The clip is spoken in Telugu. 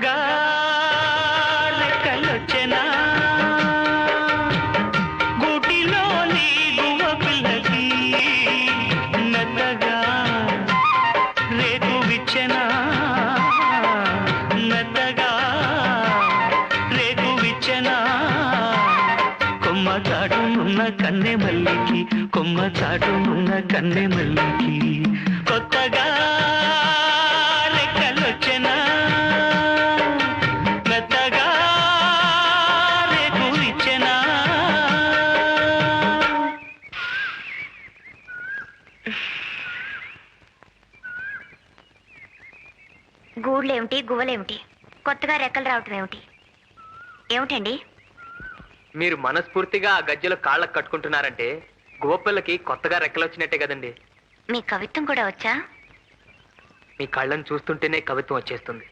కొత్తగా రెక్కలొచ్చెనా గూటిలోని గువ్వ పిల్లకి మెత్తగా రేగు విచ్చెనా మెత్తగా రేగు విచ్చెనా కొమ్మ చాటునున్న కన్నె మల్లికి కొమ్మ చాటునున్న కన్నె మల్లికి కొత్తగా రెక్కలొచ్చెనా మెత్తగా రేగు విచ్చెనా. గూళ్ళేమిటి గువ్వలేమిటి, కొత్తగా రెక్కలు రావటం ఏమిటి? ఏమిటండి? మీరు మనస్ఫూర్తిగా ఆ గజ్జెలు కాళ్ళకు కట్టుకుంటున్నారంటే గువ్వపిల్లకి కొత్తగా రెక్కలు వచ్చినట్టే కదండి. మీ కవిత్వం కూడా వచ్చా? మీ కళ్ళను చూస్తుంటేనే కవిత్వం వచ్చేస్తుంది.